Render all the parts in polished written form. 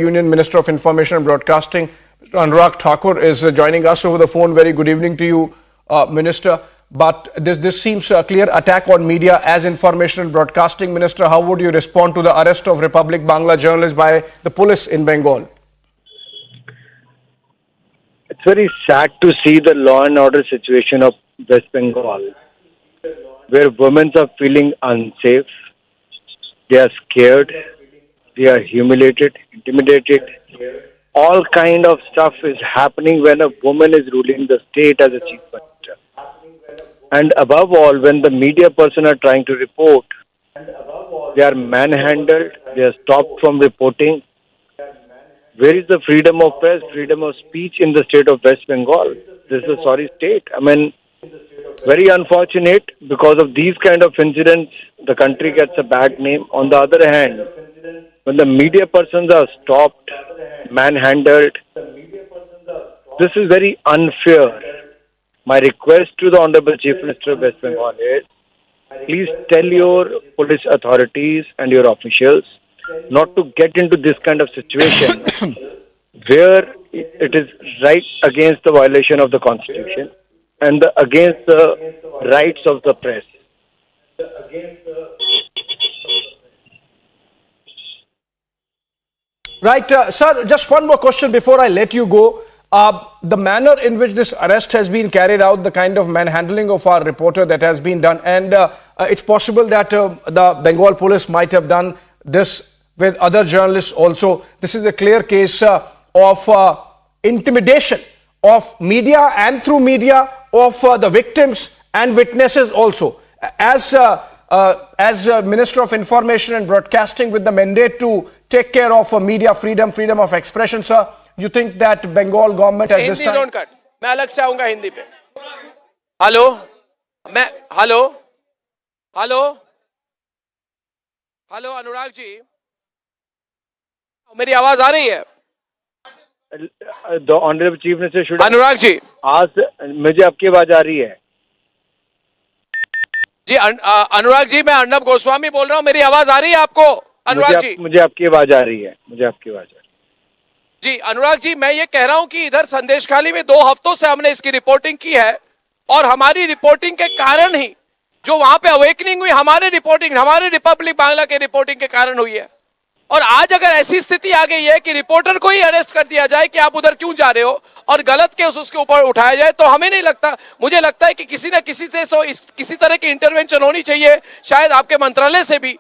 Union Minister of Information and Broadcasting, Mr. Anurag Thakur, is joining us over the phone. Very good evening to you, Minister. But this seems a clear attack on media as Information and Broadcasting Minister. How would you respond to the arrest of Republic Bangla journalists by the police in Bengal? It's very sad to see the law and order situation of West Bengal, where women are feeling unsafe, they are scared, they are humiliated, intimidated. All kind of stuff is happening when a woman is ruling the state as a chief minister. And above all, when the media person are trying to report, they are manhandled, they are stopped from reporting. Where is the freedom of press, freedom of speech in the state of West Bengal? This is a sorry state. I mean, very unfortunate. Because of these kind of incidents, the country gets a bad name. On the other hand, when the media persons are stopped, manhandled, this is very unfair. My request to the Honorable Chief Minister of West Bengal is, please tell your police authorities and your officials not to get into this kind of situation where it is right against the violation of the Constitution and against the rights of the press. Right, sir, just one more question before I let you go. The manner in which this arrest has been carried out, the kind of manhandling of our reporter that has been done, and it's possible that the Bengal police might have done this with other journalists also. This is a clear case of intimidation of media and through media of the victims and witnesses also. As Minister of Information and Broadcasting with the mandate to take care of media freedom, freedom of expression, sir, you think that Bengal government at this time... Hindi don't cut. मैं अलग से आऊंगा हिंदी पे. Hello Anurag ji, मेरी आवाज आ रही है? The Honorable Chief Minister should... Anurag ji, आज मुझे आपकी आवाज आ रही है. जी अनुराग जी, मैं अर्नब गोस्वामी बोल रहा हूँ. मेरी आवाज आ रही है आपको? अनुराग जी, मुझे आपकी आवाज आ रही है. जी अनुराग जी, मैं ये कह रहा हूं कि इधर संदेशखाली में 2 हफ्तों से हमने इसकी रिपोर्टिंग की है और हमारी रिपोर्टिंग के कारण ही जो वहां पे अवेकनिंग हुई, हमारे रिपब्लिक बांग्ला के रिपोर्टिंग के कारण हुई है. और आज अगर ऐसी स्थिति आ गई है कि रिपोर्टर को ही अरेस्ट कर दिया जाए कि आप उधर क्यों जा रहे हो और गलत केस उसके ऊपर उठाया जाए, तो हमें नहीं लगता, मुझे लगता है कि किसी न किसी से किसी तरह की इंटरवेंशन होनी चाहिए, शायद आपके मंत्रालय से भी.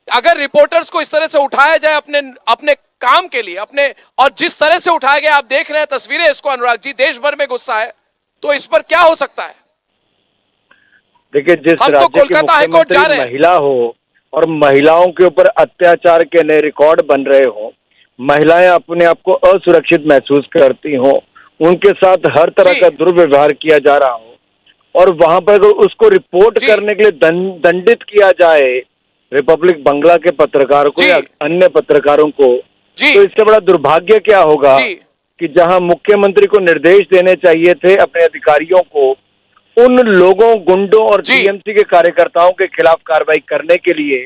अगर रिपोर्टर्स को इस तरह से उठाया जाए अपने काम के लिए, और जिस तरह से उठाया गया, आप देख रहे हैं तस्वीरें इसको अनुराग जी, देश भर में गुस्सा है, तो इस पर क्या हो सकता है? देखिए, जिस राज्य की मुख्यमंत्री महिला हो और महिलाओं के ऊपर अत्याचार के नए रिकॉर्ड बन रहे हो, महिलाएं अपने आप को असुरक्षित महसूस करती हो, उनके साथ हर तरह का दुर्व्यवहार किया जा रहा हो, और वहां पर उसको रिपोर्ट करने के लिए दंडित किया जाए रिपब्लिक बांग्ला के पत्रकार को या अन्य पत्रकारों को, तो इससे बड़ा दुर्भाग्य क्या होगा कि जहां मुख्यमंत्री को निर्देश देने चाहिए थे अपने अधिकारियों को उन लोगों, गुंडों और टीएमसी के कार्यकर्ताओं के खिलाफ कार्रवाई करने के लिए,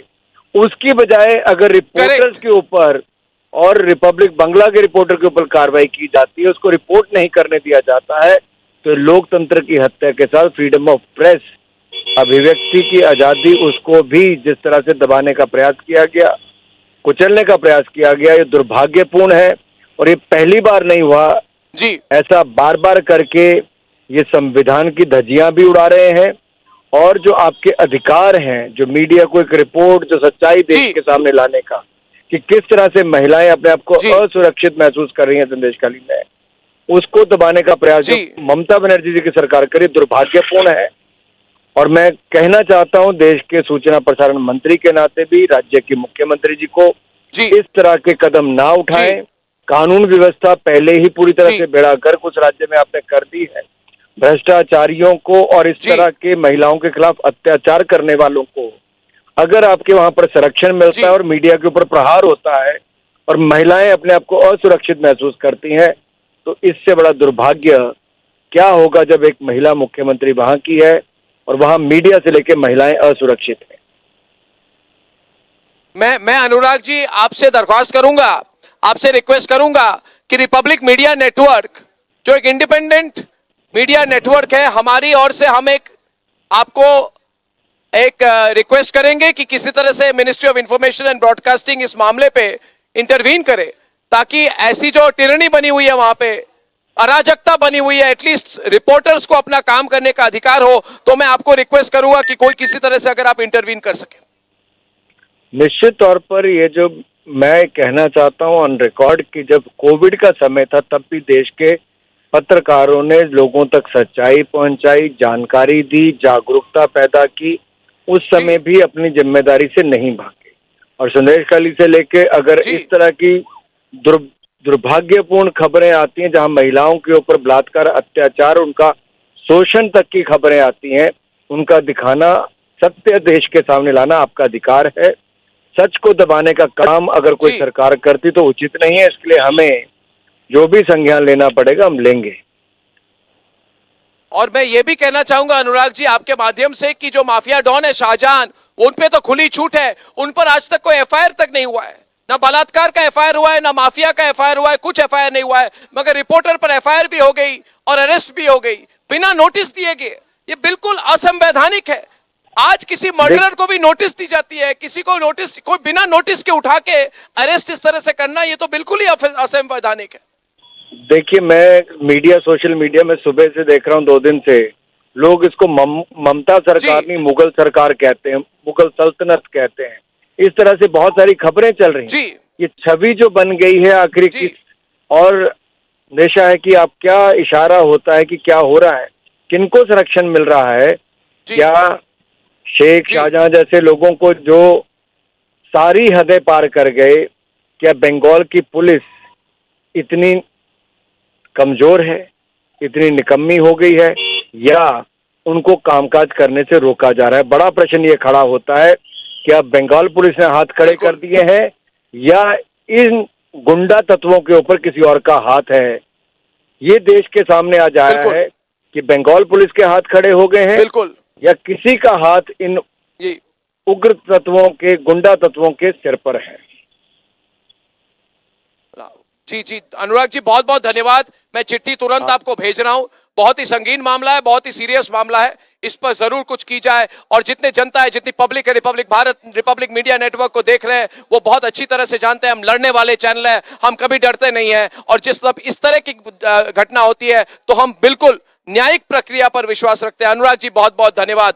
उसकी बजाय अगर रिपोर्टर्स के ऊपर और रिपब्लिक बांग्ला के रिपोर्टर के ऊपर कार्रवाई की जाती है, उसको रिपोर्ट नहीं करने दिया जाता है, तो लोकतंत्र की हत्या के साथ फ्रीडम ऑफ प्रेस, अभिव्यक्ति की आजादी, उसको भी जिस तरह से दबाने का प्रयास किया गया, कुचलने का प्रयास किया गया, ये दुर्भाग्यपूर्ण है. और ये पहली बार नहीं हुआ जी, ऐसा बार बार करके ये संविधान की धज्जियां भी उड़ा रहे हैं, और जो आपके अधिकार हैं, जो मीडिया को एक रिपोर्ट, जो सच्चाई देश के सामने लाने का, कि किस तरह से महिलाएं अपने आप को असुरक्षित महसूस कर रही हैं संदेशखाली में, उसको दबाने का प्रयास जो ममता बनर्जी जी की सरकार करे, दुर्भाग्यपूर्ण है. और मैं कहना चाहता हूं देश के सूचना प्रसारण मंत्री के नाते भी राज्य के मुख्यमंत्री जी को इस तरह के कदम ना उठाएं. कानून व्यवस्था पहले ही पूरी तरह से बेड़ागर्क उस राज्य में आपने कर दी है. भ्रष्टाचारियों को और इस तरह के महिलाओं के खिलाफ अत्याचार करने वालों को अगर आपके वहां पर संरक्षण मिलता है और मीडिया के ऊपर प्रहार होता है और महिलाएं अपने आप को असुरक्षित महसूस करती हैं, तो इससे बड़ा दुर्भाग्य क्या होगा जब एक महिला मुख्यमंत्री वहां की है और वहां मीडिया से लेकर महिलाएं असुरक्षित हैं. मैं अनुराग जी आपसे दरख्वास्त करूंगा आपसे रिक्वेस्ट करूंगा कि रिपब्लिक मीडिया नेटवर्क जो एक इंडिपेंडेंट मीडिया नेटवर्क है, हमारी ओर से हम एक आपको एक रिक्वेस्ट करेंगे कि किसी तरह से ministry of information and broadcasting इस मामले पे इंटरवीन करे, ताकि ऐसी जो टिरनी बनी हुई है वहां पे, अराजकता बनी हुई है, एटलीस्ट रिपोर्टर्स को अपना काम करने का अधिकार हो। तो मैं आपको रिक्वेस्ट करूंगा कि कोई किसी तरह से अगर आप इंटरवीन कर सके। निश्चित तौर पर ये जो मैं कहना चाहता हूं ऑन रिकॉर्ड कि जब कोविड का समय था तब भी देश के पत्रकारों ने लोगों तक सच्चाई पहुंचाई, जानकारी दी, जागरूकता पैदा की, उस समय भी अपनी जिम्मेदारी से नहीं भागे। और संदेश खाली से लेके अगर इस तरह की दुर्भाग्यपूर्ण खबरें आती हैं जहां महिलाओं के ऊपर बलात्कार, अत्याचार, उनका शोषण तक की खबरें आती हैं, उनका दिखाना, सत्य देश के सामने लाना आपका अधिकार है। सच को दबाने का काम अगर कोई सरकार करती तो उचित नहीं है, इसलिए हमें जो भी संज्ञान लेना पड़ेगा हम लेंगे। और मैं ये भी कहना चाहूंगा अनुराग जी आपके माध्यम से कि जो माफिया डॉन है शाहजहान, उन पे तो खुली छूट है, उन पर आज तक कोई एफआईआर तक नहीं हुआ है, ना बलात्कार का एफआईआर हुआ है, ना माफिया का एफआईआर हुआ है, कुछ एफआईआर नहीं हुआ है, मगर रिपोर्टर पर एफआईआर भी हो गई और अरेस्ट भी हो गई बिना नोटिस दिए गए। ये बिल्कुल असंवैधानिक है। आज किसी मर्डरर को भी नोटिस दी जाती है, किसी को नोटिस, कोई बिना नोटिस के उठा के अरेस्ट इस तरह से करना, ये तो बिल्कुल ही असंवैधानिक है। देखिए, मैं मीडिया, सोशल मीडिया में सुबह से देख रहा हूँ 2 दिन से, लोग इसको ममता सरकार नहीं मुगल सरकार कहते हैं, मुगल सल्तनत कहते हैं। इस तरह से बहुत सारी खबरें चल रही हैं। ये छवि जो बन गई है आखिर किस और दिशा है कि आप क्या इशारा होता है कि क्या हो रहा है, किनको संरक्षण मिल रहा है? क्या शेख शाहजहां जैसे लोगों को जो सारी हदें पार कर गए, क्या बंगाल की पुलिस इतनी कमजोर है, इतनी निकम्मी हो गई है, या उनको कामकाज करने से रोका जा रहा है? बड़ा प्रश्न ये खड़ा होता है कि अब बंगाल पुलिस ने हाथ खड़े कर दिए हैं या इन गुंडा तत्वों के ऊपर किसी और का हाथ है? ये देश के सामने आ जाया है कि बंगाल पुलिस के हाथ खड़े हो गए हैं या किसी का हाथ इन उग्र तत्वों के, गुंडा तत्वों के सिर पर है। जी अनुराग जी, बहुत बहुत धन्यवाद। मैं चिट्ठी तुरंत आपको भेज रहा हूं। बहुत ही संगीन मामला है, बहुत ही सीरियस मामला है, इस पर जरूर कुछ की जाए। और जितने जनता है, जितनी पब्लिक है, रिपब्लिक मीडिया नेटवर्क को देख रहे हैं, वो बहुत अच्छी तरह से जानते हैं हम लड़ने वाले चैनल है, हम कभी डरते नहीं है। और जिस तरह इस तरह की घटना होती है तो हम बिल्कुल न्यायिक प्रक्रिया पर विश्वास रखते हैं। अनुराग जी बहुत बहुत धन्यवाद।